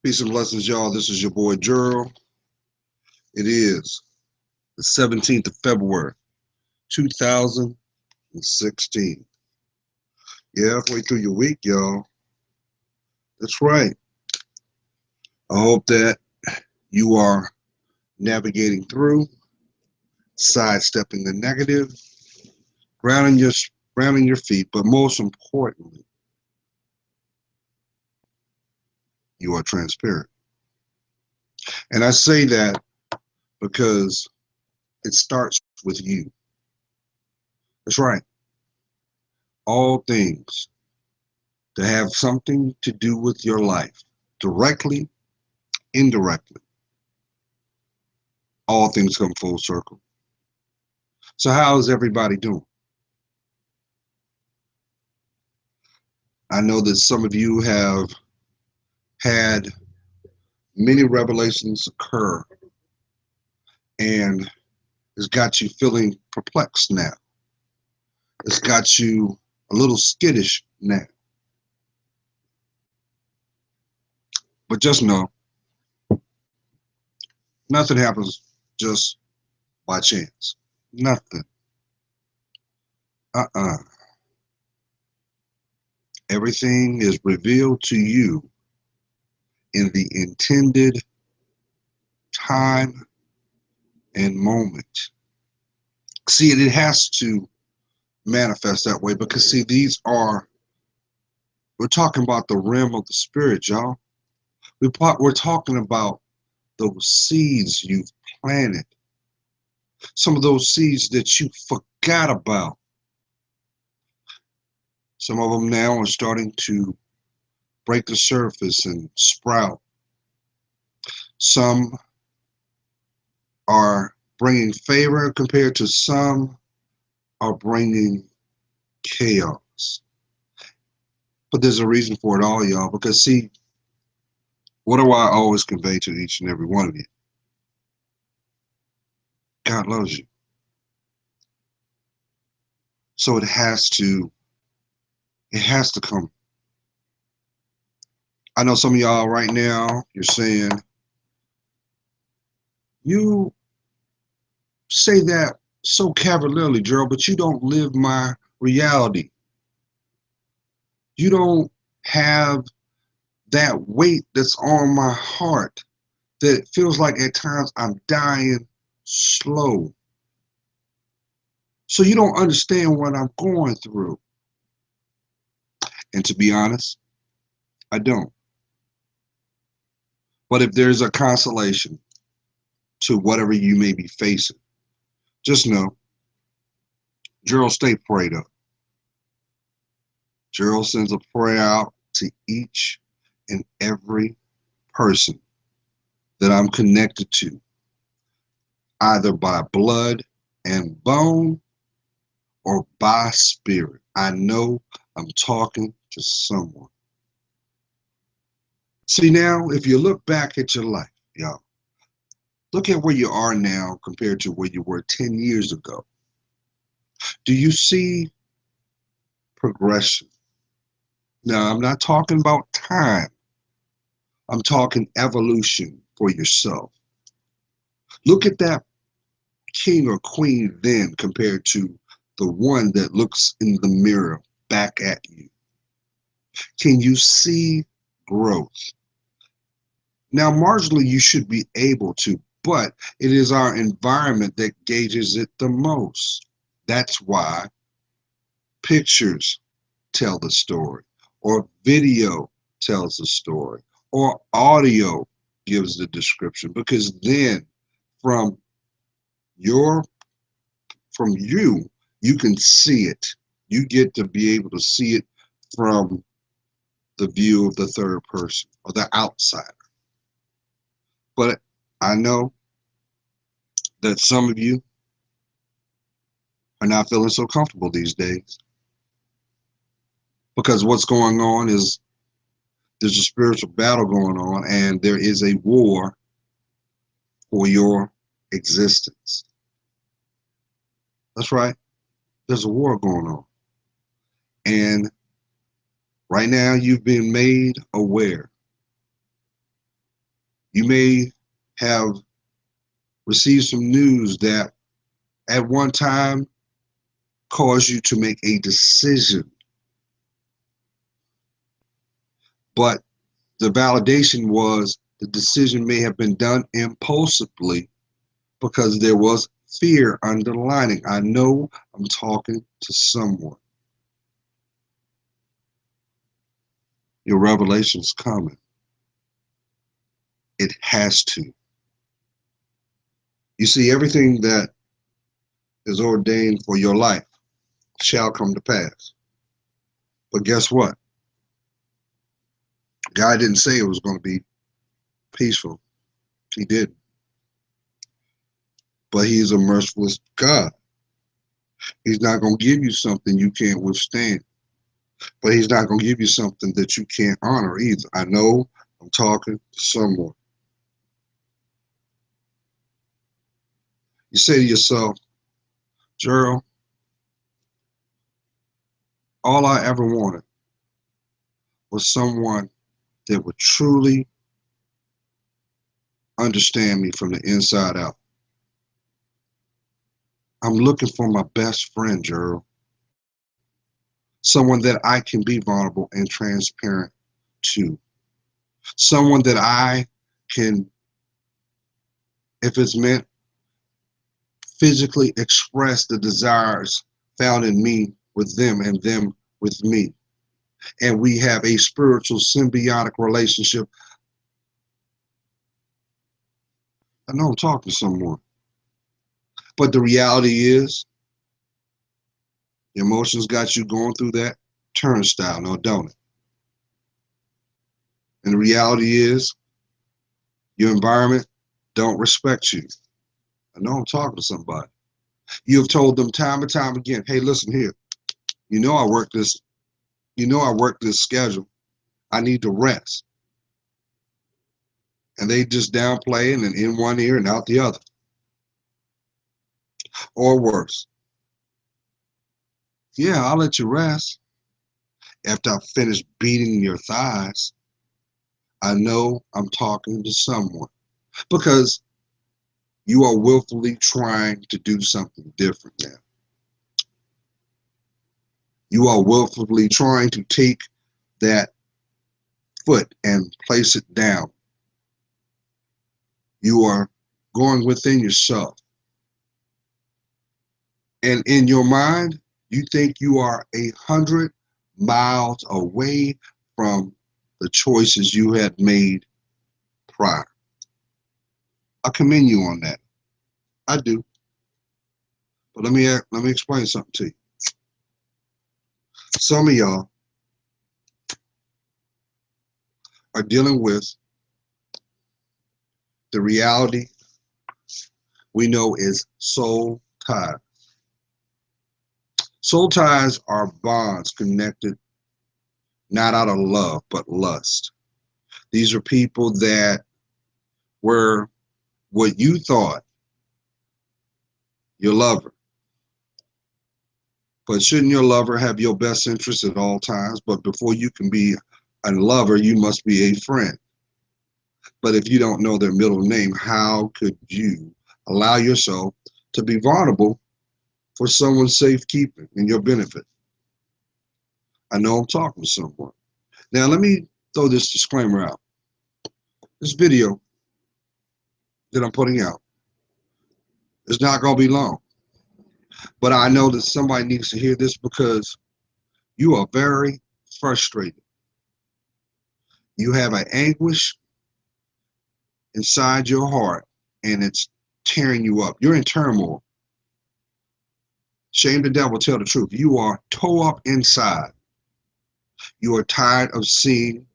Peace and blessings, y'all. This is your boy Gerald. It is the 17th of February, 2016. Yeah, halfway through your week, y'all. That's right. I hope that you are navigating through, sidestepping the negative, grounding your grounding your feet, but most importantly, you are transparent. And I say that because it starts with you. That's right. All things that have something to do with your life, directly, indirectly, all things come full circle. So how is everybody doing? I know that some of you have had many revelations occur, and it's got you feeling perplexed now. It's got you a little skittish now. But just know, nothing happens just by chance. Nothing. Uh-uh. Everything is revealed to you in the intended time and moment. See, it has to manifest that way because, see, we're talking about the realm of the spirit, y'all. We're talking about those seeds you've planted, some of those seeds that you forgot about. Some of them now are starting to break the surface and sprout. Some are bringing favor compared to some are bringing chaos. But there's a reason for it all, y'all, because see, what do I always convey to each and every one of you? God loves you. So it has to come. I know some of y'all right now, you're saying, you say that so cavalierly, Gerald, but you don't live my reality. You don't have that weight that's on my heart that it feels like at times I'm dying slow. So you don't understand what I'm going through. And to be honest, I don't. But if there's a consolation to whatever you may be facing, just know, Gerald, stay prayed up. Gerald sends a prayer out to each and every person that I'm connected to, either by blood and bone or by spirit. I know I'm talking to someone. See, now, if you look back at your life, y'all, look at where you are now compared to where you were 10 years ago. Do you see progression? Now, I'm not talking about time. I'm talking evolution for yourself. Look at that king or queen then compared to the one that looks in the mirror back at you. Can you see growth? Now, marginally, you should be able to, but it is our environment that gauges it the most. That's why pictures tell the story, or video tells the story, or audio gives the description, because then from your from you, you can see it. You get to be able to see it from the view of the third person or the outsider. But I know that some of you are not feeling so comfortable these days because what's going on is there's a spiritual battle going on and there is a war for your existence. That's right. There's a war going on. And right now you've been made aware You may have received some news that at one time caused you to make a decision, but the validation was the decision may have been done impulsively because there was fear underlining. I know I'm talking to someone. Your revelation's coming. It has to. You see, everything that is ordained for your life shall come to pass. But guess what? God didn't say it was going to be peaceful. He didn't. But He's a merciless God. He's not going to give you something you can't withstand. But He's not going to give you something that you can't honor either. I know I'm talking to someone. You say to yourself, Gerald, all I ever wanted was someone that would truly understand me from the inside out. I'm looking for my best friend, Gerald. Someone that I can be vulnerable and transparent to. Someone that I can, if it's meant, physically express the desires found in me with them and them with me. And we have a spiritual symbiotic relationship. I know I'm talking to someone. But the reality is, emotions got you going through that turnstile, no, don't it? And the reality is, your environment don't respect you. I know I'm talking to somebody. You have told them time and time again, hey, listen here. You know I work this, I work this schedule. I need to rest. And they just downplay and in one ear and out the other. Or worse. Yeah, I'll let you rest after I finish beating your thighs. I know I'm talking to someone because you are willfully trying to do something different now. You are willfully trying to take that foot and place it down. You are going within yourself. And in your mind, you think you are 100 miles away from the choices you had made prior. I commend you on that. I do. But let me explain something to you. Some of y'all are dealing with the reality we know is soul ties. Soul ties are bonds connected not out of love, but lust. These are people that were what you thought your lover. But shouldn't your lover have your best interest at all times? But before you can be a lover, you must be a friend. But if you don't know their middle name, how could you allow yourself to be vulnerable for someone's safekeeping and your benefit? I know I'm talking to someone. Now, let me throw this disclaimer out. This video that I'm putting out is not going to be long. But I know that somebody needs to hear this because you are very frustrated. You have an anguish inside your heart and it's tearing you up. You're in turmoil. Shame the devil, tell the truth. You are tore up inside. You are tired of seeing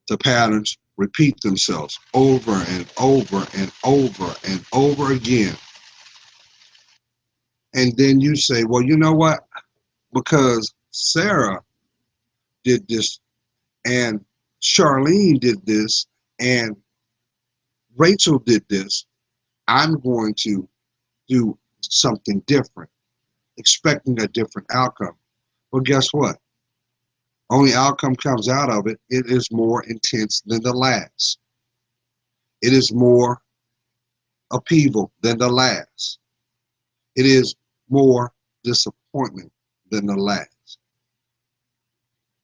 the patterns repeat themselves over and over and over and over again. And then you say, well, you know what? Because Sarah did this and Charlene did this and Rachel did this, I'm going to do something different, expecting a different outcome. Well, guess what? Only outcome comes out of it, it is more intense than the last. It is more upheaval than the last. It is more disappointment than the last.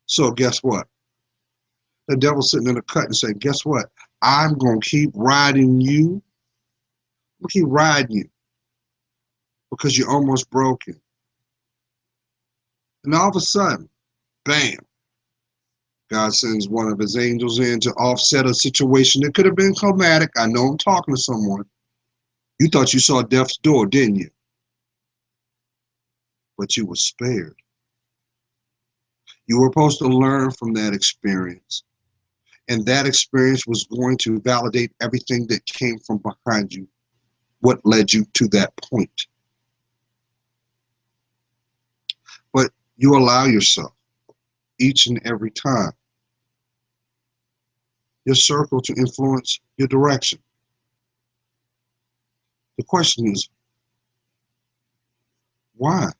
So guess what? The devil's sitting in the cut and saying, guess what? I'm going to keep riding you. I'm going to keep riding you because you're almost broken. And all of a sudden, bam, God sends one of his angels in to offset a situation that could have been traumatic. I know I'm talking to someone. You thought you saw death's door, didn't you? But you were spared. You were supposed to learn from that experience. And that experience was going to validate everything that came from behind you, what led you to that point. But you allow yourself each and every time your circle to influence your direction. The question is, why?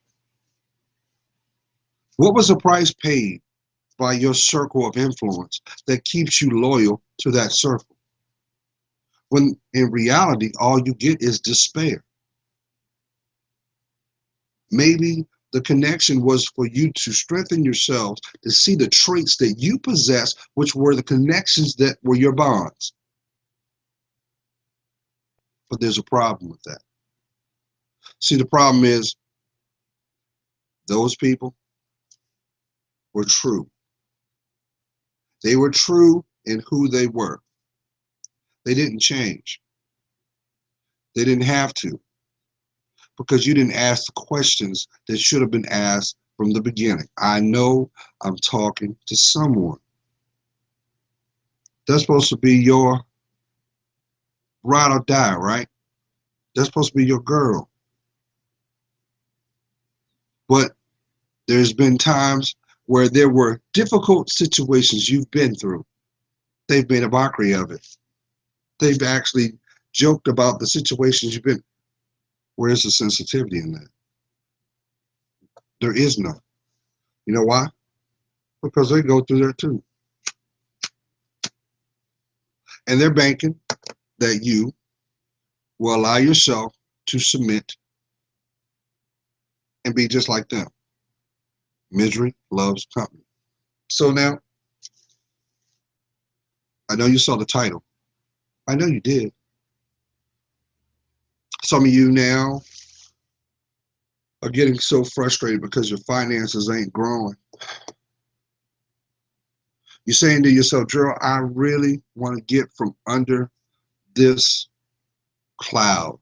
What was the price paid by your circle of influence that keeps you loyal to that circle? When in reality, all you get is despair. Maybe the connection was for you to strengthen yourselves to see the traits that you possess, which were the connections that were your bonds. But there's a problem with that. See, the problem is those people were true. They were true in who they were. They didn't change. They didn't have to, because you didn't ask the questions that should have been asked from the beginning. I know I'm talking to someone. That's supposed to be your ride or die, right? That's supposed to be your girl. But there's been times where there were difficult situations you've been through. They've made a mockery of it. They've actually joked about the situations you've been. Where's the sensitivity in that? There is none. You know why? Because they go through that too. And they're banking that you will allow yourself to submit and be just like them. Misery loves company. So now, I know you saw the title. I know you did. Some of you now are getting so frustrated because your finances ain't growing. You're saying to yourself, Gerald, I really want to get from under this cloud,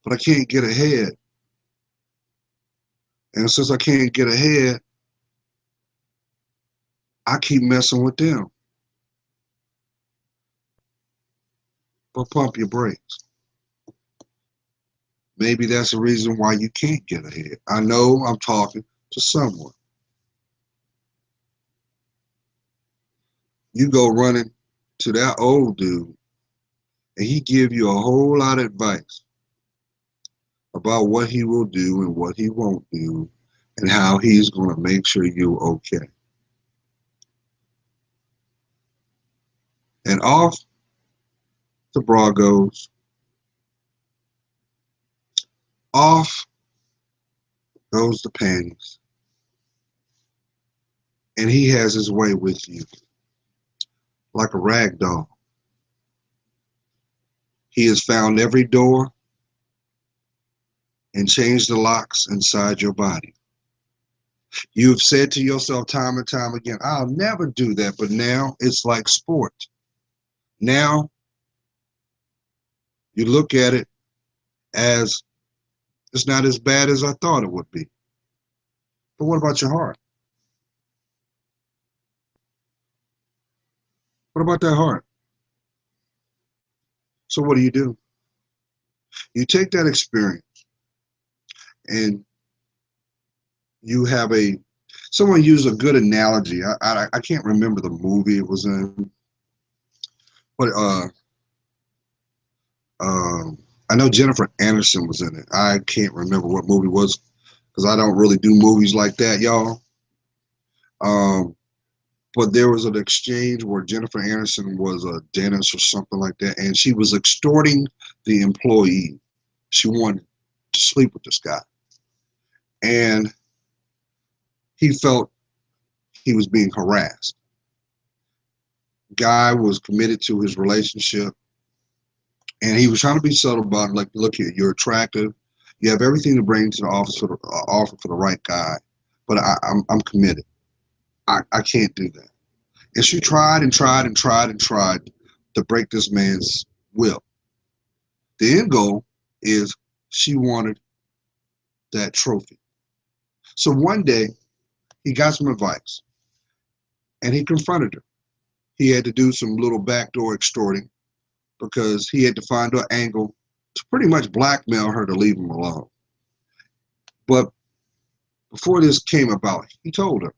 but I can't get ahead. And since I can't get ahead, I keep messing with them. But pump your brakes. Maybe that's the reason why you can't get ahead. I know I'm talking to someone. You go running to that old dude and he give you a whole lot of advice about what he will do and what he won't do and how he's going to make sure you're okay. And off the bra goes. Off goes the panties. And he has his way with you like a rag doll. He has found every door and changed the locks inside your body. You've said to yourself time and time again, I'll never do that. But now it's like sport. Now you look at it as it's not as bad as I thought it would be. But what about your heart? What about that heart? So what do? You take that experience and you have someone used a good analogy. I can't remember the movie it was in, but I know Jennifer Aniston was in it. I can't remember what movie it was because I don't really do movies like that, y'all. But there was an exchange where Jennifer Aniston was a dentist or something like that, and she was extorting the employee. She wanted to sleep with this guy, and he felt he was being harassed. Guy was committed to his relationship, and he was trying to be subtle about it. Like, look here, you're attractive, you have everything to bring to the office for the offer for the right guy, but I'm committed. I can't do that. And she tried and tried and tried and tried to break this man's will. The end goal is she wanted that trophy. So one day he got some advice and he confronted her. He had to do some little backdoor extorting because he had to find an angle to pretty much blackmail her to leave him alone. But before this came about, he told her,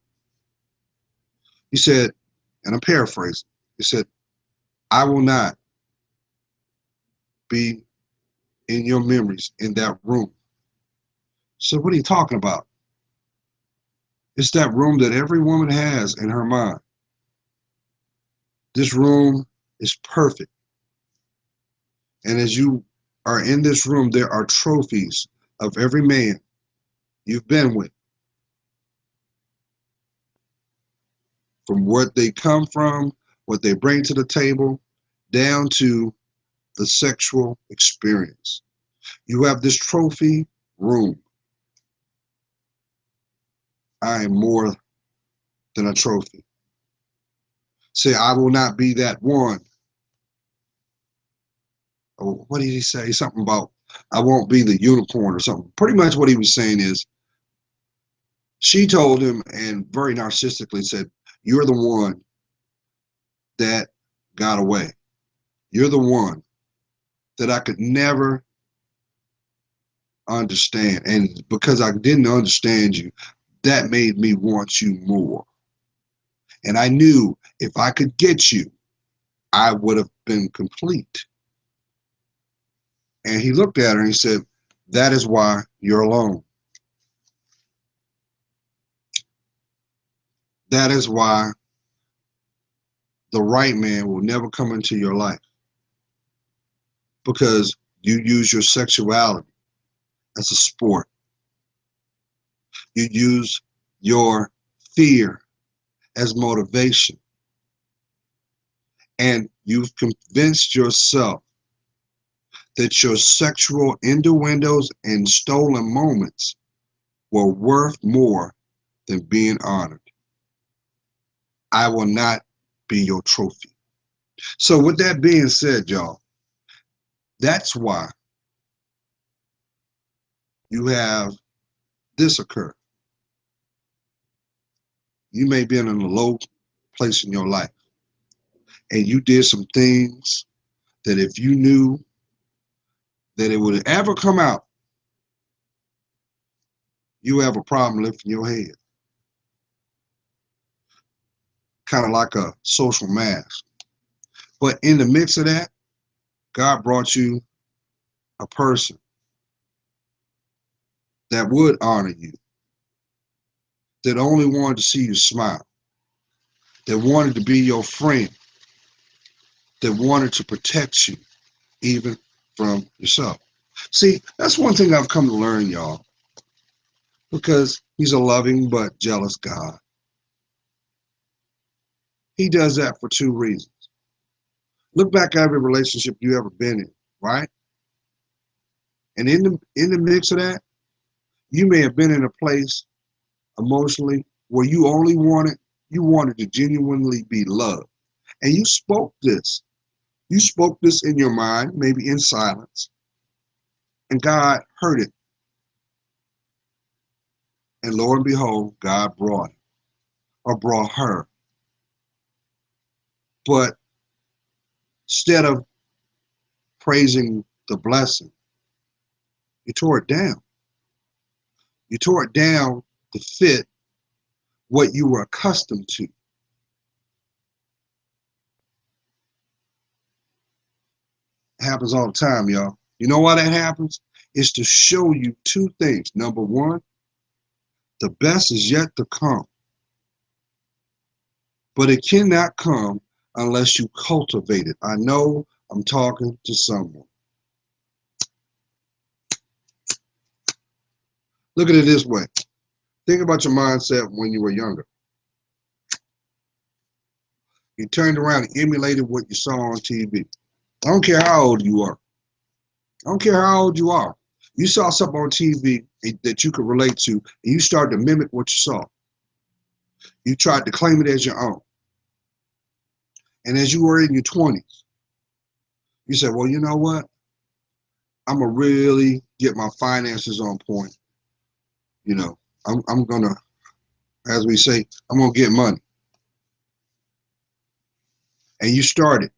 he said, and I'm paraphrasing, he said, I will not be in your memories in that room. So what are you talking about? It's that room that every woman has in her mind. This room is perfect. And as you are in this room, there are trophies of every man you've been with, from what they come from, what they bring to the table, down to the sexual experience. You have this trophy room. I am more than a trophy. Say, I will not be that one. Oh, what did he say? Something about, I won't be the unicorn or something. Pretty much what he was saying is, she told him and very narcissistically said, you're the one that got away. You're the one that I could never understand. And because I didn't understand you, that made me want you more. And I knew if I could get you, I would have been complete. And he looked at her and he said, that is why you're alone. That is why the right man will never come into your life, because you use your sexuality as a sport. You use your fear as motivation. And you've convinced yourself that your sexual innuendos and stolen moments were worth more than being honored. I will not be your trophy. So with that being said, y'all, that's why you have this occur. You may be in a low place in your life and you did some things that if you knew that it would ever come out, you have a problem lifting your head. Kind of like a social mask. But in the mix of that, God brought you a person that would honor you, that only wanted to see you smile, that wanted to be your friend, that wanted to protect you even from yourself. See, that's one thing I've come to learn, y'all, because he's a loving but jealous God. He does that for two reasons. Look back at every relationship you ever been in, right? And in the mix of that, you may have been in a place emotionally where you wanted to genuinely be loved. And you spoke this. You spoke this in your mind, maybe in silence, and God heard it. And lo and behold, God brought it or brought her. But instead of praising the blessing, you tore it down. You tore it down to fit what you were accustomed to. It happens all the time, y'all. You know why that happens? It's to show you two things. Number one, the best is yet to come. but it cannot come unless you cultivate it. I know I'm talking to someone. Look at it this way. Think about your mindset when you were younger. You turned around and emulated what you saw on TV. I don't care how old you are. I don't care how old you are. You saw something on TV that you could relate to, and you started to mimic what you saw. You tried to claim it as your own. And as you were in your 20s, you said, well, you know what? I'm going to really get my finances on point. You know, I'm going to, as we say, I'm going to get money. And you started.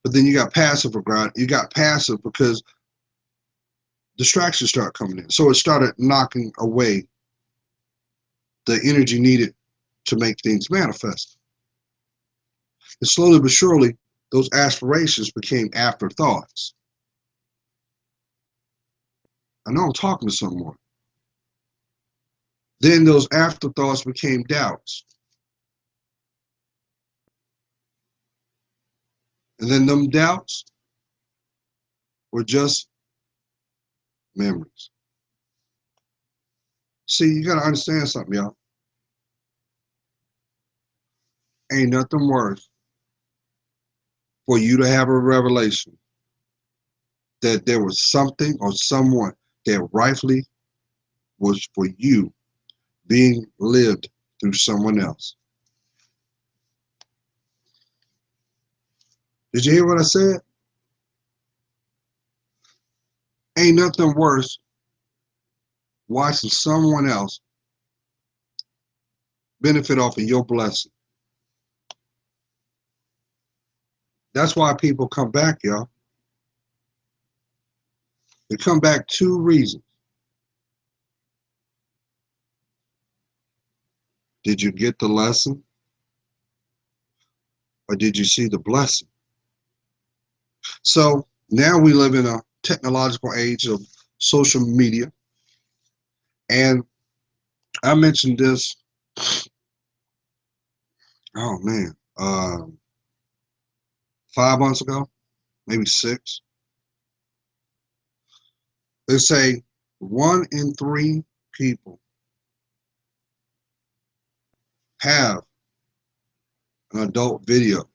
But then you got passive regard. You got passive because distractions start coming in. So it started knocking away the energy needed to make things manifest. And slowly but surely, those aspirations became afterthoughts. I know I'm talking to someone. Then those afterthoughts became doubts. And then them doubts were just memories. See, you got to understand something, y'all. Ain't nothing worse for you to have a revelation that there was something or someone that rightfully was for you being lived through someone else. Did you hear what I said? Ain't nothing worse watching someone else benefit off of your blessing. That's why people come back, y'all. They come back two reasons. Did you get the lesson? Or did you see the blessing? So now we live in a technological age of social media. And I mentioned this, oh man, 5 months ago, maybe 6. They say 1 in 3 people have an adult video,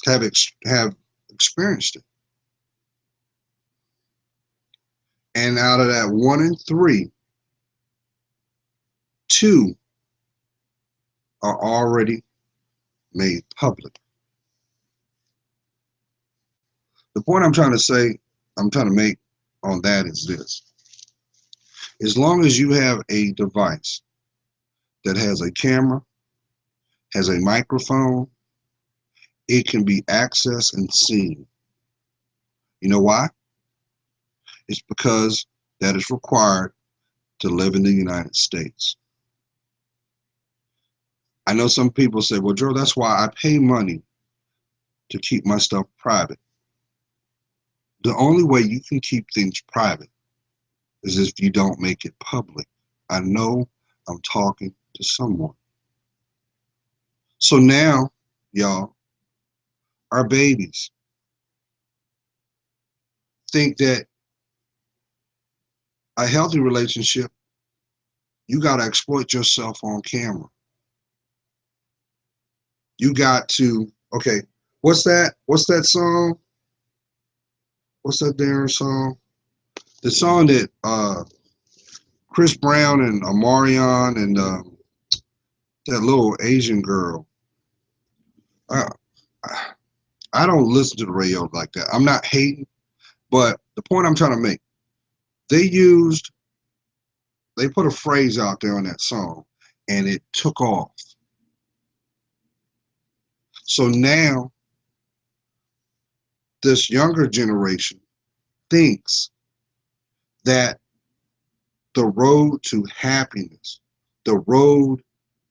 have experienced it. And out of that 1 in 3, 2 are already made public. The point I'm trying to make on that is this. As long as you have a device that has a camera, has a microphone, it can be accessed and seen. You know why? It's because that is required to live in the United States. I know some people say, well, Joe, that's why I pay money to keep my stuff private. The only way you can keep things private is if you don't make it public. I know I'm talking to someone. So now, y'all, our babies think that a healthy relationship, you got to exploit yourself on camera. You got to, okay, what's that? What's that song? What's that damn song? The song that Chris Brown and Omarion and that little Asian girl. I, I don't listen to the radio like that. I'm not hating, but the point I'm trying to make, they put a phrase out there on that song and it took off. So now this younger generation thinks that the road to happiness, the road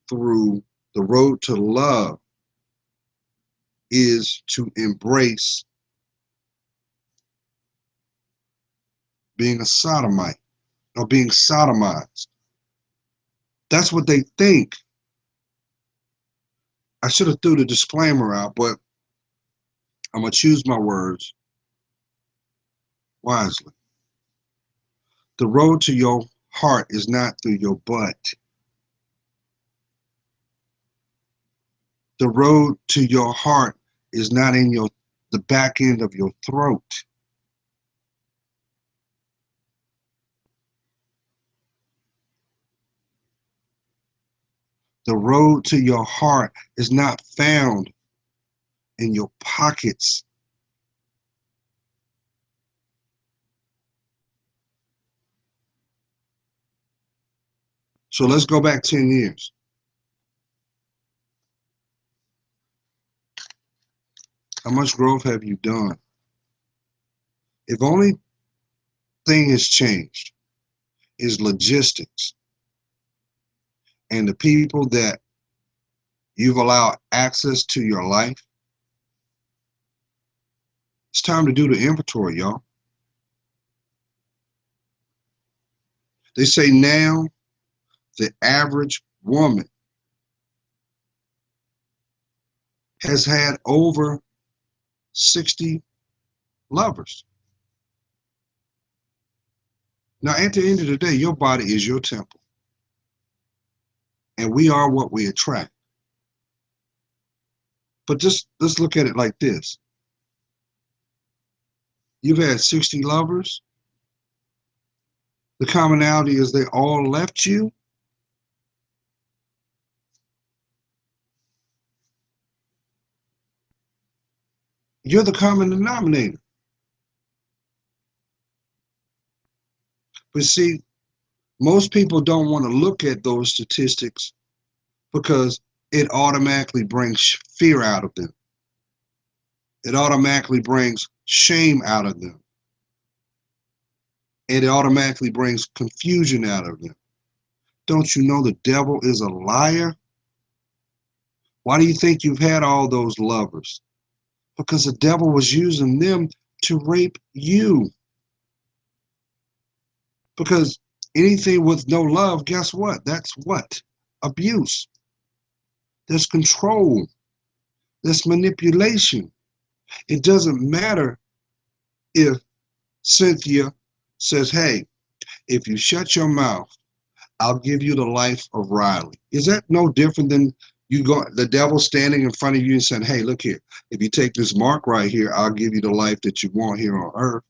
the road to love is to embrace being a sodomite or being sodomized. That's what they think. I should have threw the disclaimer out, but I'm going to choose my words wisely. The road to your heart is not through your butt. The road to your heart is not in the back end of your throat. The road to your heart is not found in your pockets. So let's go back 10 years. How much growth have you done? If only thing has changed is logistics and the people that you've allowed access to your life, it's time to do the inventory, y'all. They say now the average woman has had over 60 lovers. Now, at the end of the day, your body is your temple, and we are what we attract. But just let's look at it like this. You've had 60 lovers. The commonality is they all left you. You're the common denominator. But see, most people don't want to look at those statistics because it automatically brings fear out of them. It automatically brings shame out of them. And it automatically brings confusion out of them. Don't you know the devil is a liar? Why do you think you've had all those lovers? Because the devil was using them to rape you. Because anything with no love, guess what? That's what? Abuse. There's control. There's manipulation. It doesn't matter if Cynthia says, hey, if you shut your mouth, I'll give you the life of Riley. Is that no different than the devil standing in front of you and saying, hey, look here, if you take this mark right here, I'll give you the life that you want here on earth.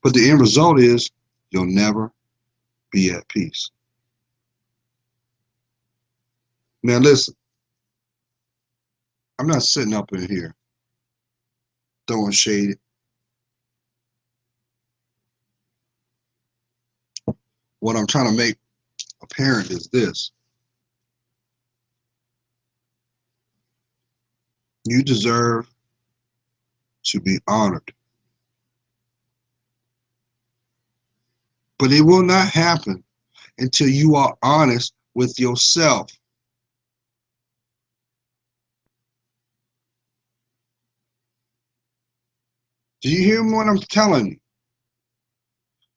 But the end result is you'll never be at peace. Now listen, I'm not sitting up in here throwing shade. What I'm trying to make apparent is this. You deserve to be honored. But it will not happen until you are honest with yourself. Do you hear what I'm telling you?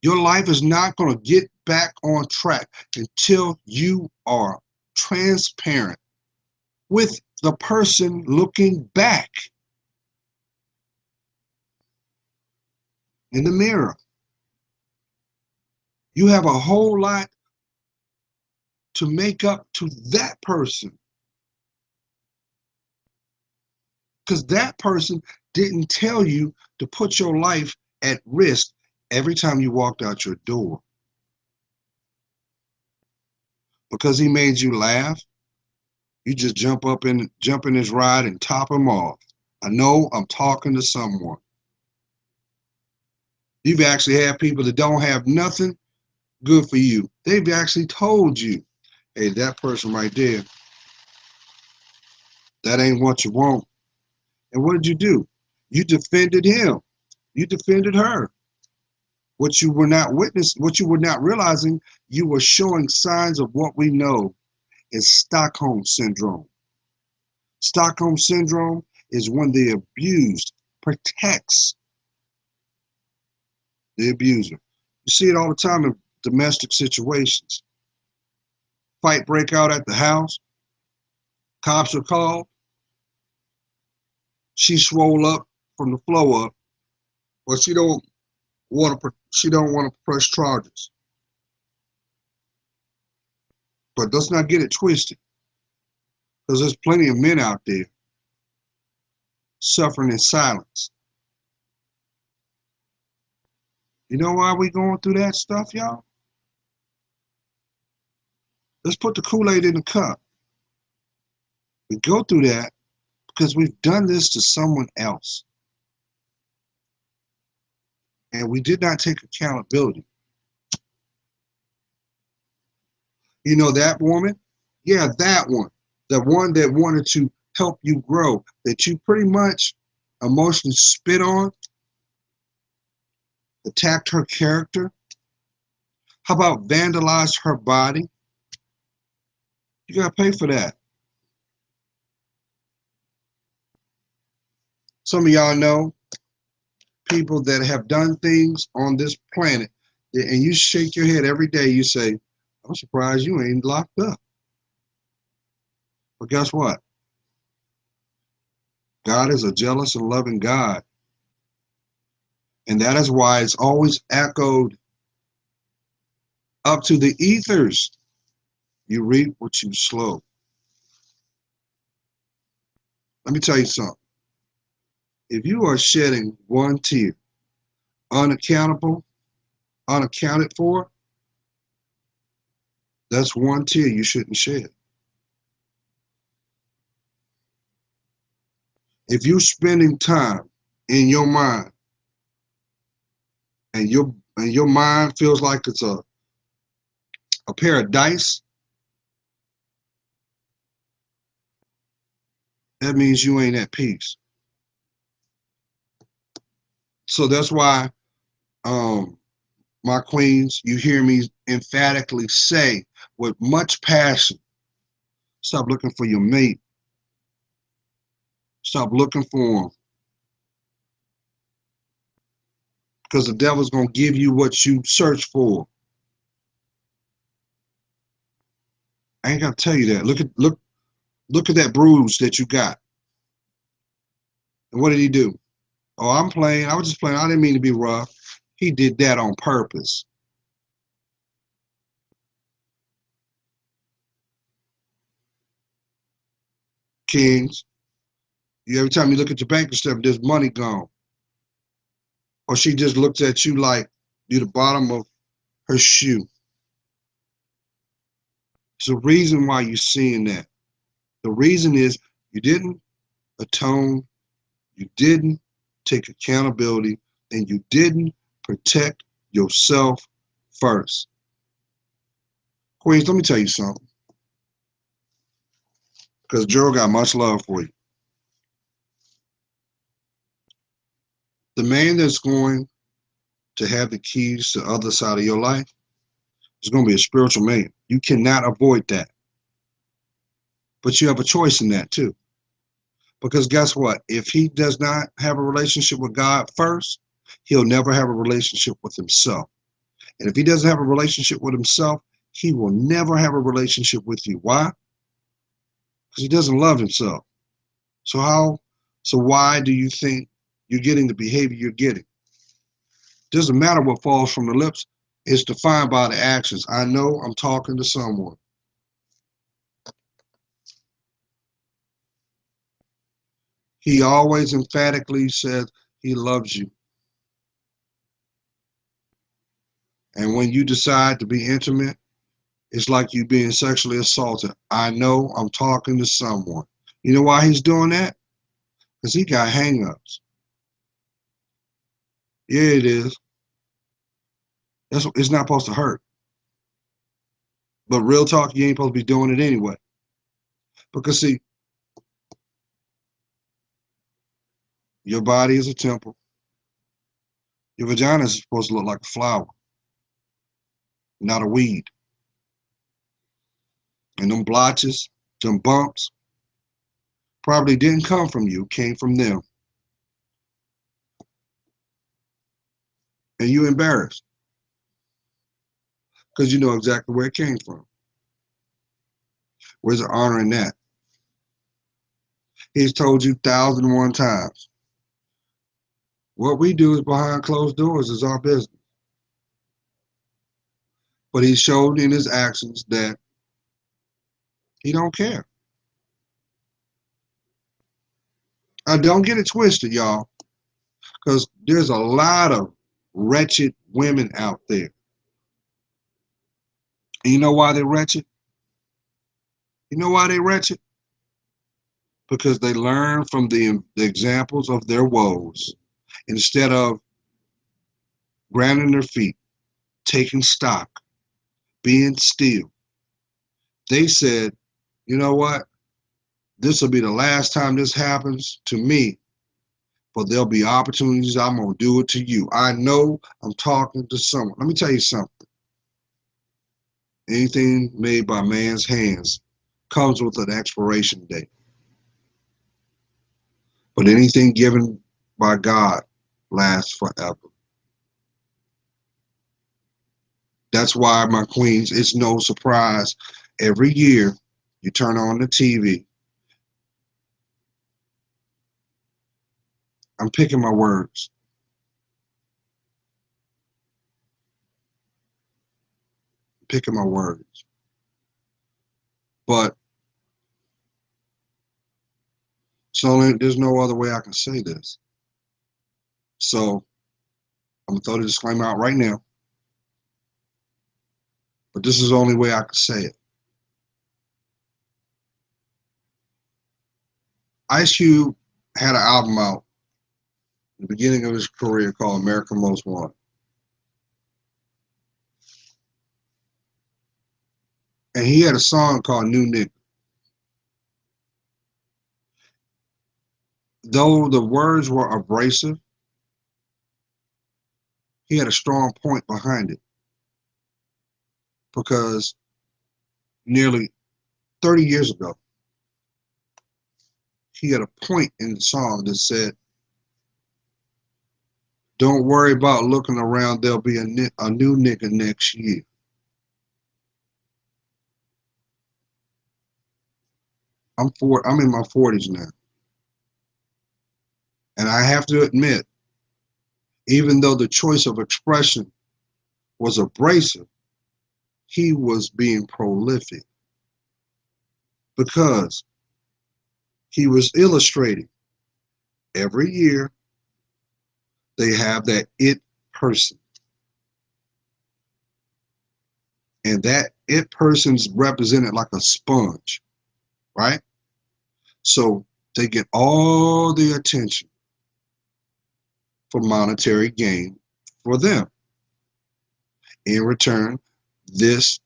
Your life is not going to get back on track until you are transparent with the person looking back in the mirror. You have a whole lot to make up to that person because that person didn't tell you to put your life at risk every time you walked out your door. Because he made you laugh, you just jump in his ride and top him off. I know I'm talking to someone. You've actually had people that don't have nothing good for you. They've actually told you, hey, that person right there, that ain't what you want. And what did you do? You defended him. You defended her. What you were not witnessing, what you were not realizing, you were showing signs of what we know is Stockholm Syndrome. Stockholm Syndrome is when the abused protects the abuser. You see it all the time in domestic situations. fight break out at the house, cops are called, she swole up from the flow up, but she don't want to press charges. But let's not get it twisted, because there's plenty of men out there suffering in silence. You know why we going through that stuff, y'all? Let's put the Kool-Aid in the cup. We go through that because we've done this to someone else. And we did not take accountability. You know that woman? Yeah, that one. The one that wanted to help you grow, that you pretty much emotionally spit on, attacked her character. How about vandalize her body? You gotta pay for that. Some of y'all know people that have done things on this planet, and you shake your head every day, you say, I'm surprised you ain't locked up. But guess what? God is a jealous and loving God. And that is why it's always echoed up to the ethers. You reap what you sow. Let me tell you something. If you are shedding one tear, unaccountable, unaccounted for, that's one tear you shouldn't shed. If you're spending time in your mind and your mind feels like it's a pair of dice, that means you ain't at peace. So that's why, my queens, you hear me emphatically say with much passion, stop looking for your mate. Stop looking for him. Because the devil's going to give you what you search for. I ain't got to tell you that. Look at that bruise that you got. And what did he do? Oh, I'm playing. I was just playing. I didn't mean to be rough. He did that on purpose. Kings, every time you look at your bank stuff, there's money gone. Or she just looks at you like you're the bottom of her shoe. There's a reason why you're seeing that. The reason is you didn't atone, you didn't take accountability, and you didn't protect yourself first. Queens, let me tell you something, because Joe got much love for you. The man that's going to have the keys to the other side of your life is going to be a spiritual man. You cannot avoid that. But you have a choice in that too. Because guess what? If he does not have a relationship with God first, he'll never have a relationship with himself. And if he doesn't have a relationship with himself, he will never have a relationship with you. Why? Because he doesn't love himself. So why do you think you're getting the behavior you're getting? Doesn't matter what falls from the lips, it's defined by the actions. I know I'm talking to someone. He always emphatically says he loves you. And when you decide to be intimate, it's like you being sexually assaulted. I know I'm talking to someone. You know why he's doing that? Because he got hang-ups. Yeah, it is. It's not supposed to hurt. But real talk, you ain't supposed to be doing it anyway. Because see, your body is a temple. Your vagina is supposed to look like a flower, not a weed. And them blotches, them bumps, probably didn't come from you, came from them. And you embarrassed because you know exactly where it came from. Where's the honor in that? He's told you 1,001 times. What we do is behind closed doors is our business. But he showed in his actions that he don't care. Don't get it twisted, y'all, because there's a lot of wretched women out there. And you know why they're wretched? You know why they're wretched? Because they learn from the examples of their woes. Instead of grounding their feet, taking stock, being still, they said, you know what? This will be the last time this happens to me, but there'll be opportunities. I'm going to do it to you. I know I'm talking to someone. Let me tell you something. Anything made by man's hands comes with an expiration date. But anything given by God lasts forever. That's why, my queens, it's no surprise. Every year, you turn on the TV. I'm picking my words. Picking my words. But there's no other way I can say this. So I'm going to throw the disclaimer out right now. But this is the only way I can say it. Ice Cube had an album out at the beginning of his career called America Most Wanted. And he had a song called New Nigga. Though the words were abrasive, he had a strong point behind it. Because nearly 30 years ago, he had a point in the song that said, don't worry about looking around, there'll be a new nigga next year. I'm in my 40s now. And I have to admit, even though the choice of expression was abrasive, he was being prolific because he was illustrating. Every year, they have that it person. And that it person's represented like a sponge, right? So they get all the attention for monetary gain for them. In return, this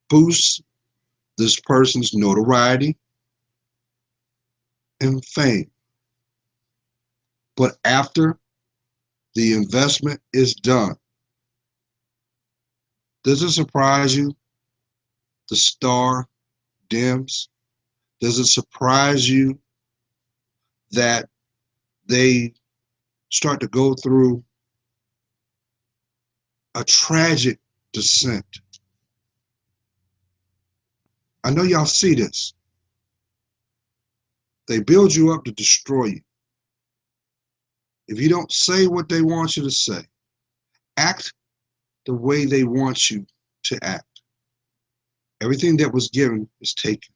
boosts this person's notoriety and fame. But after the investment is done, does it surprise you the star dims? Does it surprise you that they start to go through a tragic descent? I know y'all see this. They build you up to destroy you. If you don't say what they want you to say, act the way they want you to act, everything that was given is taken.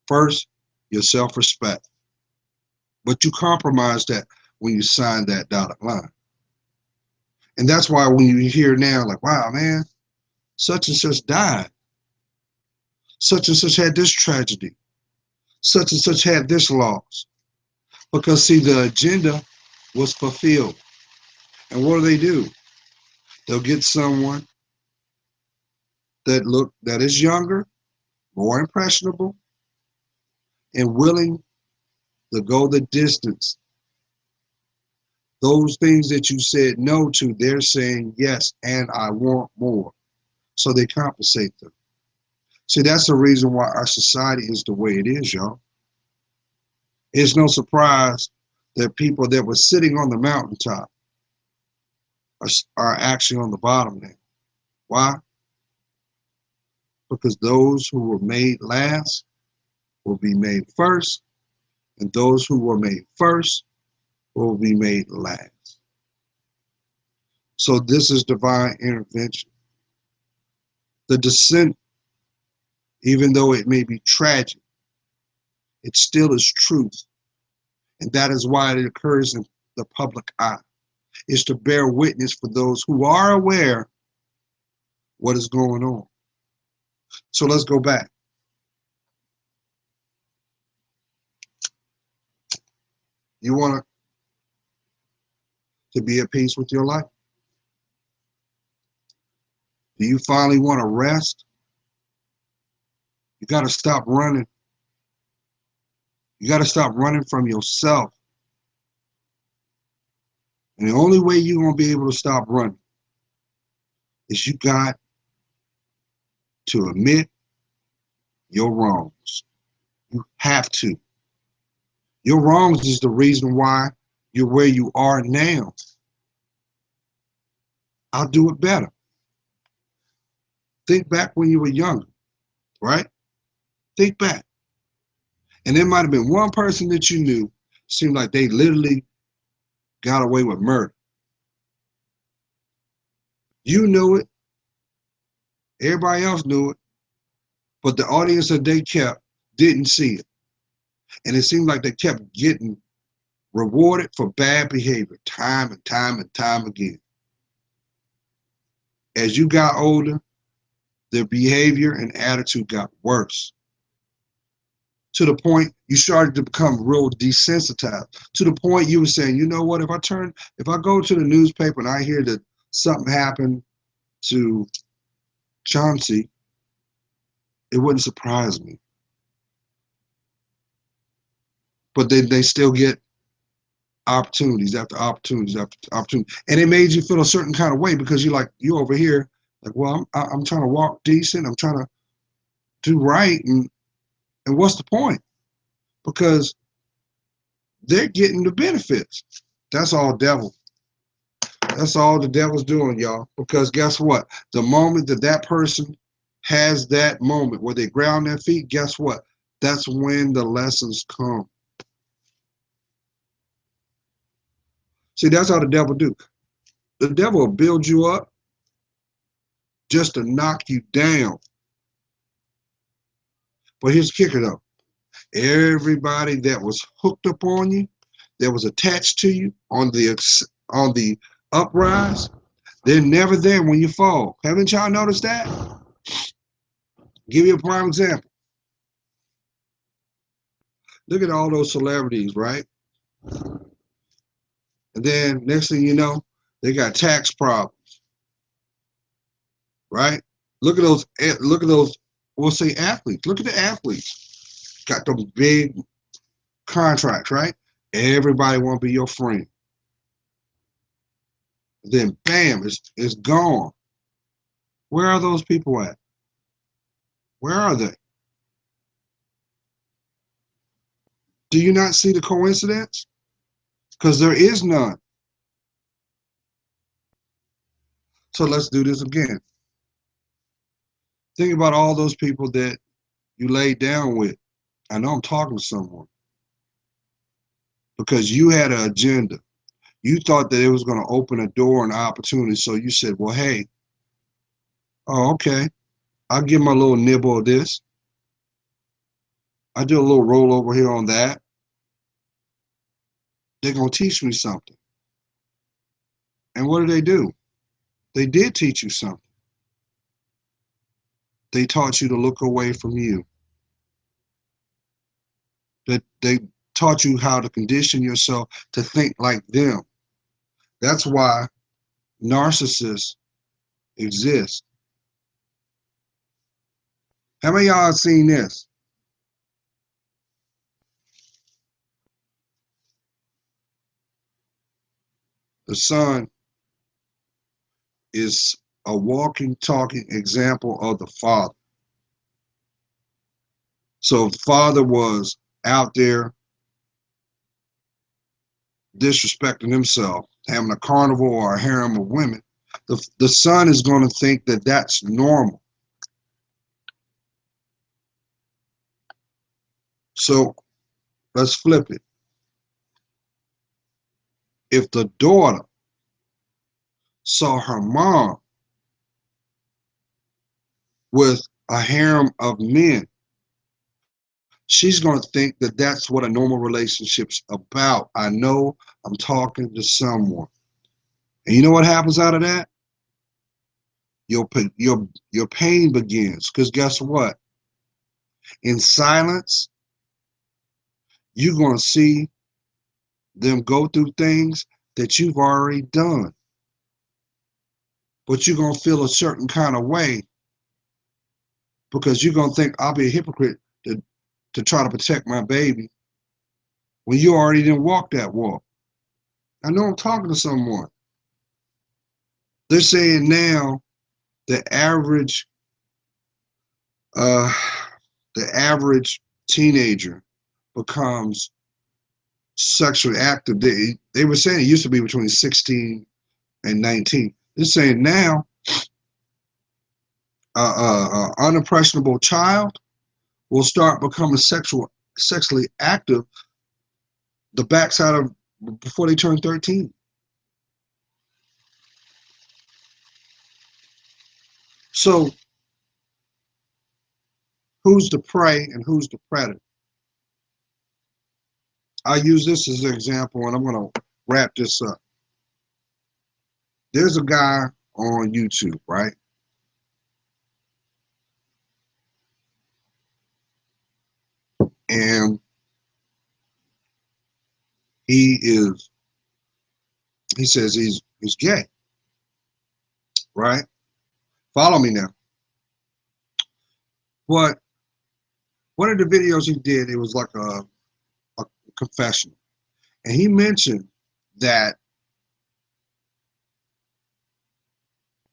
First, your self-respect. But you compromise that when you sign that dotted line. And that's why when you hear now, like, wow, man, such and such died. Such and such had this tragedy. Such and such had this loss. Because, see, the agenda was fulfilled. And what do? They'll get someone that is younger, more impressionable, and willing to go the distance. Those things that you said no to, they're saying yes, and I want more. So they compensate them. See, that's the reason why our society is the way it is, y'all. It's no surprise that people that were sitting on the mountaintop are actually on the bottom now. Why? because those who were made last will be made first, and those who were made first will be made last. So this is divine intervention. The descent, even though it may be tragic, it still is truth. And that is why it occurs in the public eye, is to bear witness for those who are aware what is going on. So let's go back. You want to be at peace with your life? Do you finally want to rest? You got to stop running. You got to stop running from yourself. And the only way you're going to be able to stop running is you got to admit your wrongs. You have to. Your wrongs is the reason why you're where you are now. I'll do it better. Think back when you were younger, right? Think back. And there might have been one person that you knew, seemed like they literally got away with murder. You knew it. Everybody else knew it. But the audience that they kept didn't see it. And it seemed like they kept getting rewarded for bad behavior time and time and time again. As you got older, their behavior and attitude got worse, to the point you started to become real desensitized, to the point you were saying, you know what, if I go to the newspaper and I hear that something happened to Chauncey, it wouldn't surprise me. But then they still get opportunities after opportunities after opportunities. And it made you feel a certain kind of way because you're over here, like, well, I'm trying to walk decent, I'm trying to do right, and what's the point? Because they're getting the benefits. That's all devil. That's all the devil's doing, y'all. Because guess what? The moment that person has that moment where they ground their feet, guess what? That's when the lessons come. See, that's how the devil do. The devil will build you up just to knock you down. But here's the kicker, though. Everybody that was hooked up on you, that was attached to you on the uprise, they're never there when you fall. Haven't y'all noticed that? Give you a prime example. Look at all those celebrities, right? And then next thing you know, they got tax problems, right? Look at those, we'll say athletes. Look at the athletes. Got those big contracts, right? Everybody want to be your friend. Then bam, it's gone. Where are those people at? Where are they? Do you not see the coincidence? Because there is none. So let's do this again. Think about all those people that you laid down with. I know I'm talking to someone. Because you had an agenda. You thought that it was going to open a door and opportunity. So you said, well, hey, oh, okay, I'll give them a little nibble of this. I do a little roll over here on that. They're going to teach me something. And what do? They did teach you something. They taught you to look away from you. That they taught you how to condition yourself to think like them. That's why narcissists exist. How many of y'all have seen this? The son is a walking, talking example of the father. So if father was out there disrespecting himself, having a carnival or a harem of women, the son is going to think that that's normal. So let's flip it. If the daughter saw her mom with a harem of men, she's going to think that that's what a normal relationship's about. I know I'm talking to someone. And you know what happens out of that? Your pain begins. Because guess what? In silence, you're going to see them go through things that you've already done. But you're going to feel a certain kind of way because you're going to think I'll be a hypocrite to try to protect my baby when you already didn't walk that walk. I know I'm talking to someone. They're saying now the average uh, the average teenager becomes sexually active. They were saying it used to be between 16 and 19. They're saying now unimpressionable child will start becoming sexually active the backside of before they turn 13. So who's the prey and who's the predator? I use this as an example, and I'm going to wrap this up. There's a guy on YouTube, right? And he he says he's gay, right? Follow me now. But one of the videos he did, it was like a confession. And he mentioned that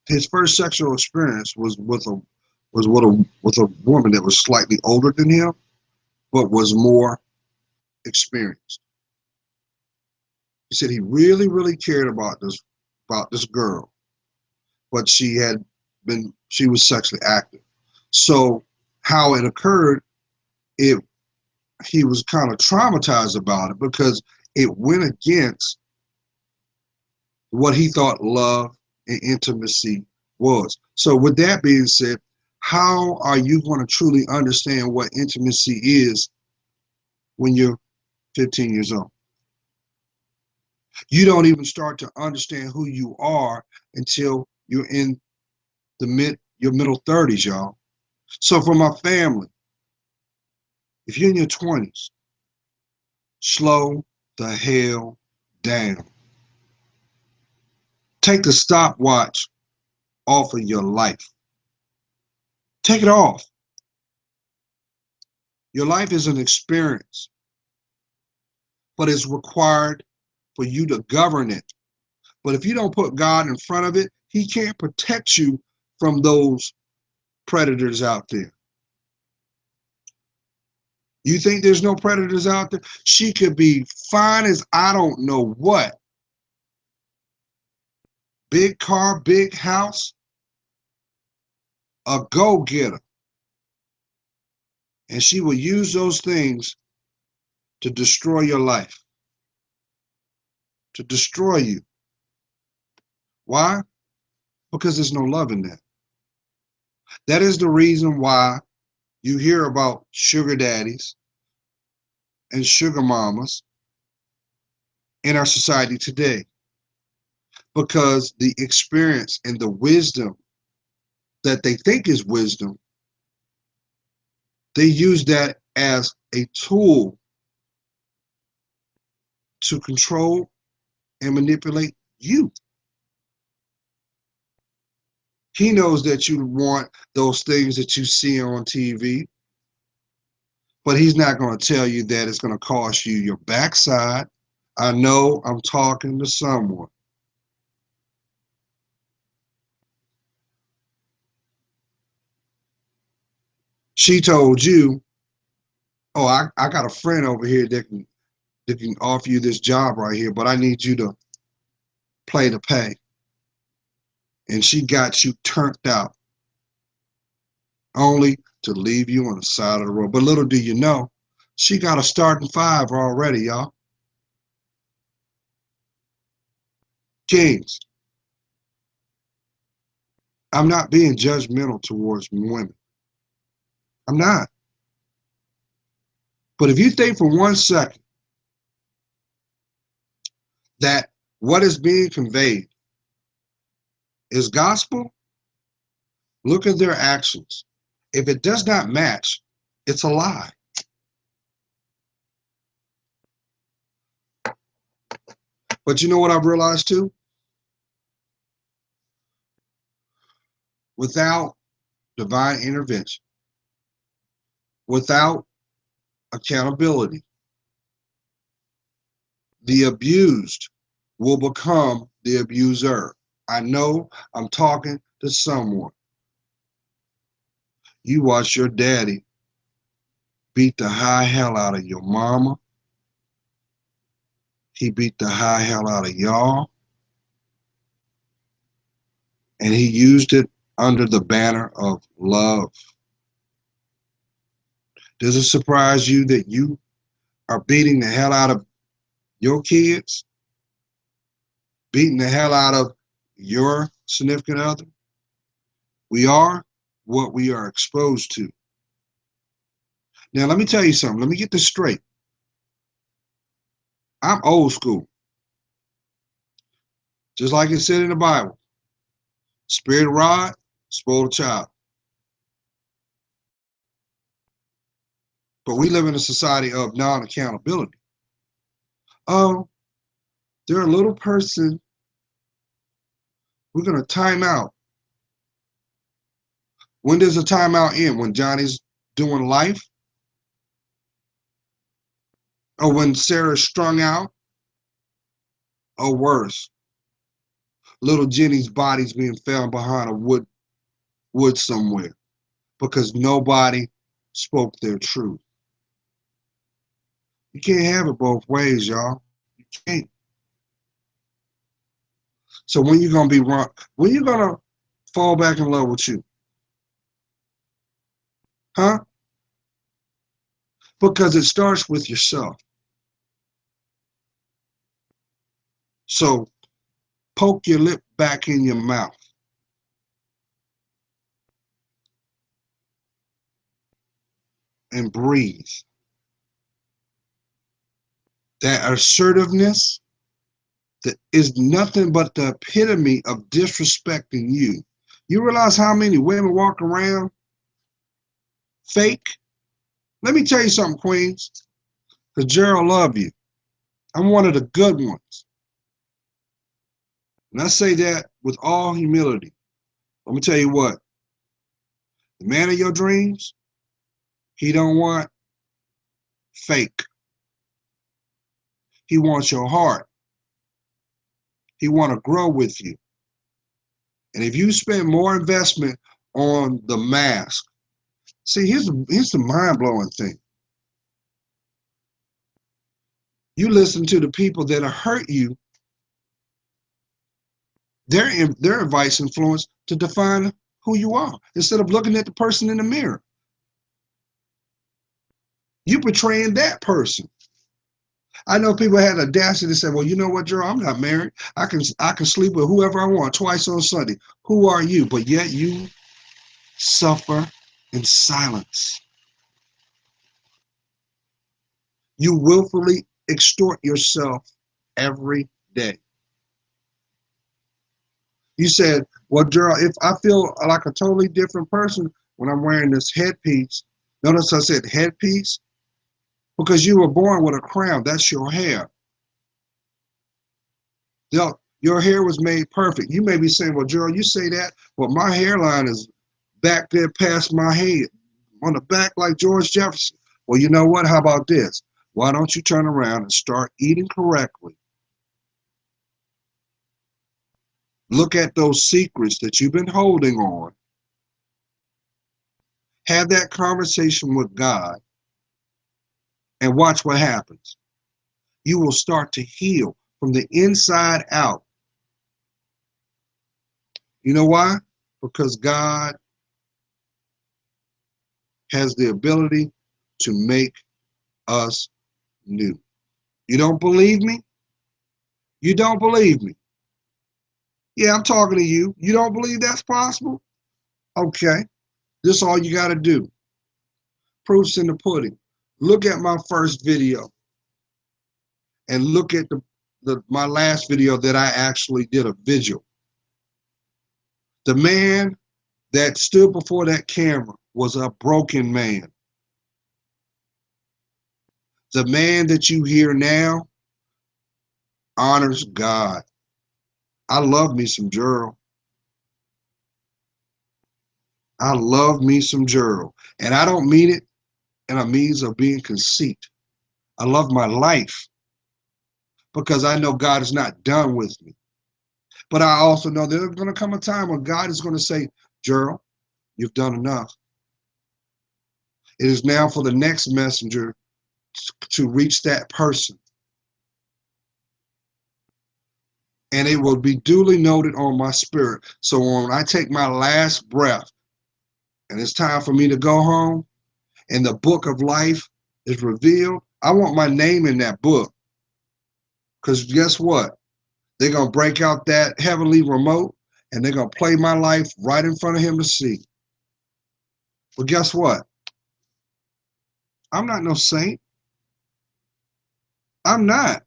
his first sexual experience was with a woman that was slightly older than him, but was more experienced. He said he really, really cared about this girl, but she was sexually active. So how it occurred, it he was kind of traumatized about it because it went against what he thought love and intimacy was. So with that being said, how are you going to truly understand what intimacy is when you're 15 years old? You don't even start to understand who you are until you're in your middle 30s, y'all. So for my family, if you're in your 20s, slow the hell down. Take the stopwatch off of your life. Take it off. Your life is an experience, but it's required for you to govern it. But if you don't put God in front of it, he can't protect you from those predators out there. You think there's no predators out there? She could be fine as I don't know what. Big car, big house, a go-getter. And she will use those things to destroy your life, to destroy you. Why? Because there's no love in that. That is the reason why you hear about sugar daddies and sugar mamas in our society today. Because the experience and the wisdom that they think is wisdom, they use that as a tool to control and manipulate you. He knows that you want those things that you see on TV, but he's not going to tell you that it's going to cost you your backside. I know I'm talking to someone. She told you, oh, I got a friend over here that can offer you this job right here, but I need you to play to pay. And she got you turned out only to leave you on the side of the road. But little do you know, She got a starting five already, y'all. Kings, I'm not being judgmental towards women. I'm not. But if you think for 1 second that what is being conveyed is gospel, look at their actions. If it does not match, it's a lie. But you know what I've realized too? Without divine intervention, without accountability, the abused will become the abuser. I know I'm talking to someone. You watch your daddy beat the high hell out of your mama. He beat the high hell out of y'all. And he used it under the banner of love. Does it surprise you that you are beating the hell out of your kids? Beating the hell out of your significant other? We are what we are exposed to. Now, let me tell you something. Let me get this straight. I'm old school. Just like it said in the Bible. Spirit rod, spoil the child. But we live in a society of non-accountability. Oh, they're a little person. We're going to time out. When does a timeout end? When Johnny's doing life? Or when Sarah's strung out? Or worse, little Jenny's body's being found behind a wood somewhere because nobody spoke their truth. You can't have it both ways, y'all. You can't. So when you gonna be wrong? When you gonna fall back in love with you? Huh? Because it starts with yourself. So poke your lip back in your mouth and breathe. That assertiveness that is nothing but the epitome of disrespecting you. You realize how many women walk around fake? Let me tell you something, Queens, because Gerald love you. I'm one of the good ones. And I say that with all humility. Let me tell you what, the man of your dreams, he don't want fake. He wants your heart. He want to grow with you. And if you spend more investment on the mask, see, here's the mind-blowing thing. You listen to the people that hurt you, their advice influence to define who you are instead of looking at the person in the mirror. You portraying that person. I know people had audacity to say, well, you know what, Joe, I'm not married. I can sleep with whoever I want twice on Sunday. Who are you? But yet you suffer in silence. You willfully extort yourself every day. You said, well, Gerald, if I feel like a totally different person when I'm wearing this headpiece, notice I said headpiece, because you were born with a crown. That's your hair. Your hair was made perfect. You may be saying, well, Gerald, you say that, but my hairline is back there past my head, on the back like George Jefferson. Well, you know what? How about this? Why don't you turn around and start eating correctly? Look at those secrets that you've been holding on. Have that conversation with God and watch what happens. You will start to heal from the inside out. You know why? Because God has the ability to make us new. You don't believe me? You don't believe me? Yeah, I'm talking to you. You don't believe that's possible? Okay, this is all you got to do. Proof's in the pudding. Look at my first video and look at my last video that I actually did a visual. The man that stood before that camera was a broken man. The man that you hear now honors God. I love me some Gerald. I love me some Gerald. And I don't mean it in a means of being conceit. I love my life because I know God is not done with me. But I also know there's going to come a time when God is going to say, Gerald, you've done enough. It is now for the next messenger to reach that person. And it will be duly noted on my spirit. So when I take my last breath and it's time for me to go home and the book of life is revealed, I want my name in that book. Because guess what? They're going to break out that heavenly remote and they're going to play my life right in front of him to see. But guess what? I'm not no saint. I'm not.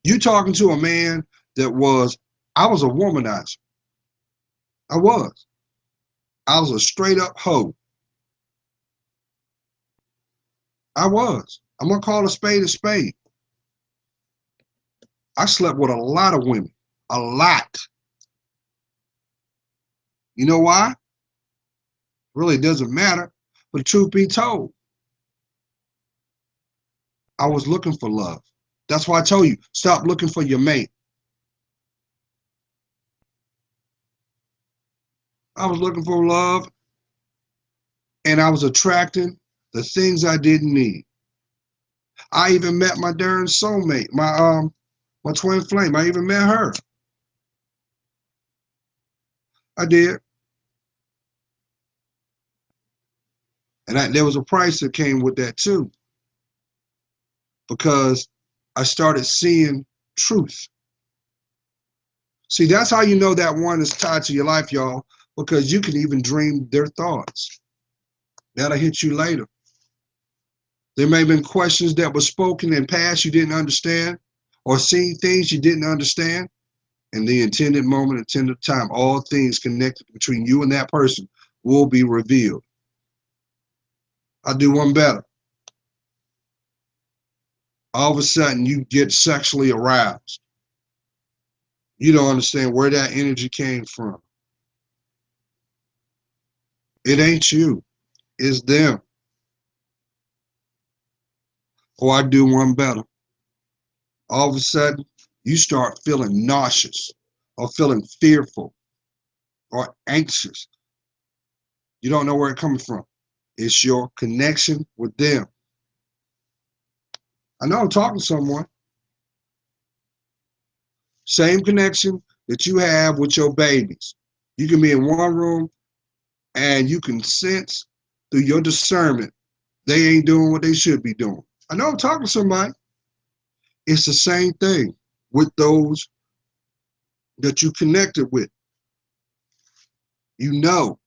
You talking to a man that I was a womanizer. I was. I was a straight up hoe. I was. I'm going to call a spade a spade. I slept with a lot of women. A lot. You know why? Really doesn't matter. But truth be told, I was looking for love. That's why I told you, stop looking for your mate. I was looking for love and I was attracting the things I didn't need. I even met my darn soulmate, my twin flame. I even met her. I did. And there was a price that came with that too, because I started seeing truth. See, that's how you know that one is tied to your life, y'all, because you can even dream their thoughts. That'll hit you later. There may have been questions that were spoken in past you didn't understand, or seen things you didn't understand. In the intended moment, intended time, all things connected between you and that person will be revealed. I'll do one better. All of a sudden, you get sexually aroused. You don't understand where that energy came from. It ain't you. It's them. Or I do one better. All of a sudden, you start feeling nauseous or feeling fearful or anxious. You don't know where it's coming from. It's your connection with them. I know I'm talking to someone. Same connection that you have with your babies. You can be in one room and you can sense through your discernment they ain't doing what they should be doing. I know I'm talking to somebody. It's the same thing with those that you connected with. You know.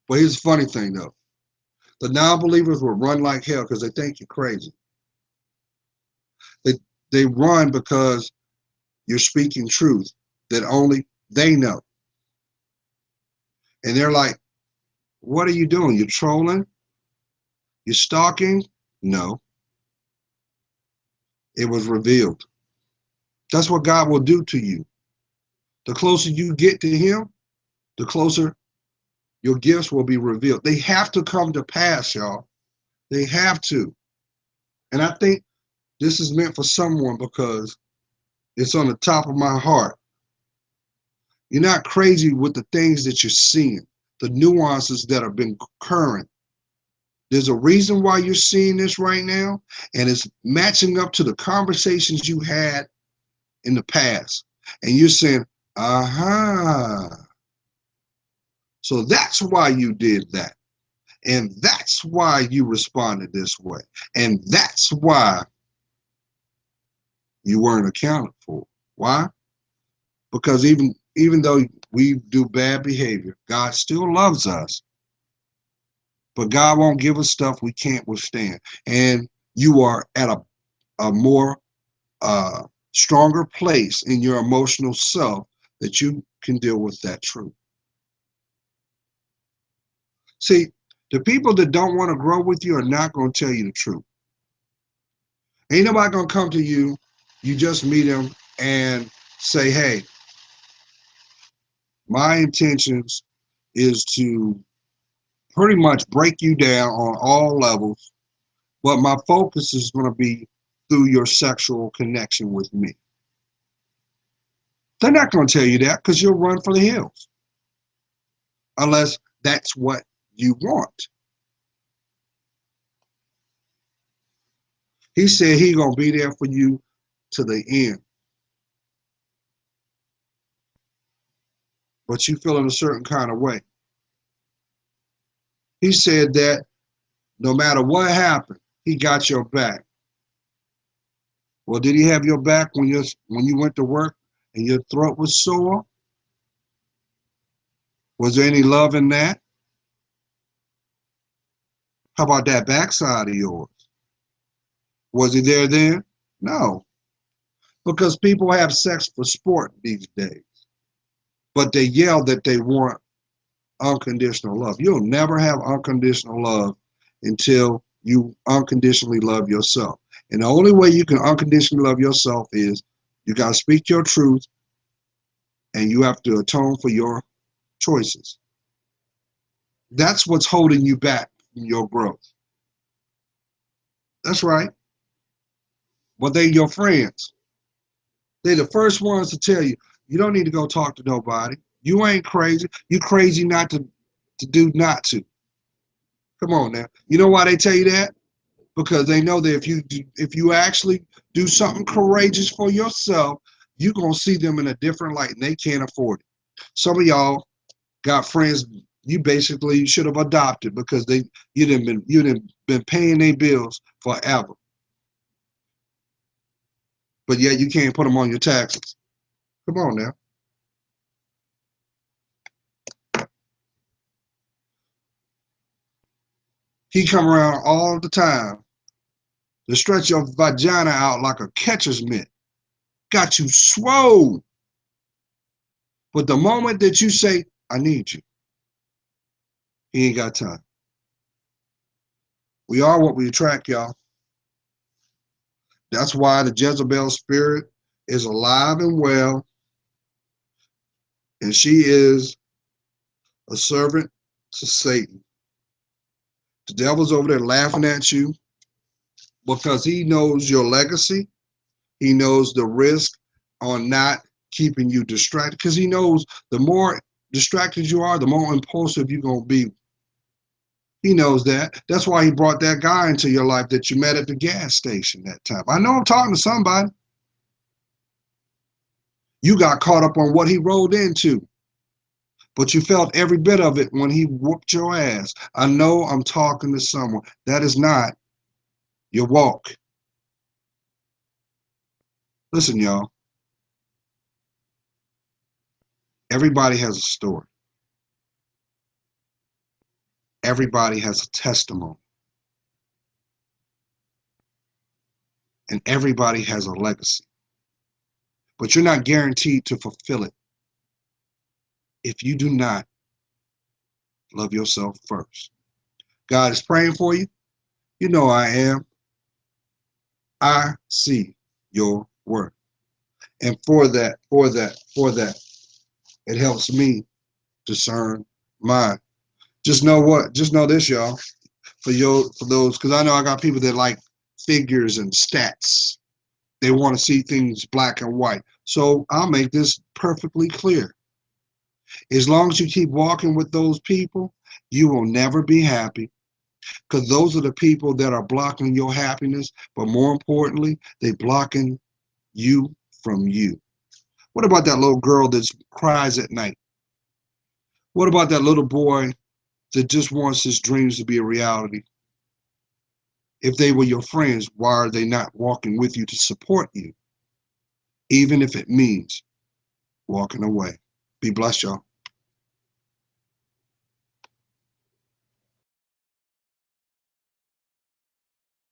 But here's the funny thing though. The non-believers will run like hell because they think you're crazy. They run because you're speaking truth that only they know. And they're like, what are you doing? You're trolling? You're stalking? No. It was revealed. That's what God will do to you. The closer you get to him, the closer your gifts will be revealed. They have to come to pass, y'all. They have to. And I think this is meant for someone because it's on the top of my heart. You're not crazy with the things that you're seeing, the nuances that have been occurring. There's a reason why you're seeing this right now, and it's matching up to the conversations you had in the past. And you're saying, aha. So that's why you did that. And that's why you responded this way. And that's why you weren't accounted for. Why? Because even though we do bad behavior, God still loves us. But God won't give us stuff we can't withstand. And you are at a more stronger place in your emotional self that you can deal with that truth. See, the people that don't want to grow with you are not going to tell you the truth. Ain't nobody going to come to you, you just meet them and say, hey, my intentions is to pretty much break you down on all levels, but my focus is going to be through your sexual connection with me. They're not going to tell you that because you'll run for the hills unless that's what you want. He said he's going to be there for you to the end. But you feel in a certain kind of way. He said that no matter what happened, he got your back. Well, did he have your back when you went to work and your throat was sore? Was there any love in that? How about that backside of yours? Was he there then? No, because people have sex for sport these days, but they yell that they want unconditional love. You'll never have unconditional love until you unconditionally love yourself. And the only way you can unconditionally love yourself is you got to speak your truth and you have to atone for your choices. That's what's holding you back from your growth. That's right. But they your friends. They're the first ones to tell you, you don't need to go talk to nobody. You ain't crazy. You crazy not to do not to. Come on now. You know why they tell you that? Because they know that if you actually do something courageous for yourself, you're gonna see them in a different light and they can't afford it. Some of y'all got friends you basically should have adopted because you didn't been paying their bills forever. But yet you can't put them on your taxes. Come on now. He come around all the time to stretch your vagina out like a catcher's mitt. Got you swole. But the moment that you say, I need you, he ain't got time. We are what we attract, y'all. That's why the Jezebel spirit is alive and well, and she is a servant to Satan. The devil's over there laughing at you because he knows your legacy. He knows the risk on not keeping you distracted because he knows the more distracted you are, the more impulsive you're going to be. He knows that. That's why he brought that guy into your life that you met at the gas station that time. I know I'm talking to somebody. You got caught up on what he rolled into, but you felt every bit of it when he whooped your ass. I know I'm talking to someone. That is not your walk. Listen, y'all. Everybody has a story. Everybody has a testimony. And everybody has a legacy. But you're not guaranteed to fulfill it if you do not love yourself first. God is praying for you. You know I am. I see your worth. And for that, it helps me discern mine. Just know what? Just know this, y'all. For those, because I know I got people that like figures and stats. They want to see things black and white. So I'll make this perfectly clear. As long as you keep walking with those people, you will never be happy because those are the people that are blocking your happiness. But more importantly, they blocking you from you. What about that little girl that cries at night? What about that little boy that just wants his dreams to be a reality? If they were your friends, why are they not walking with you to support you, even if it means walking away? Be blessed, y'all.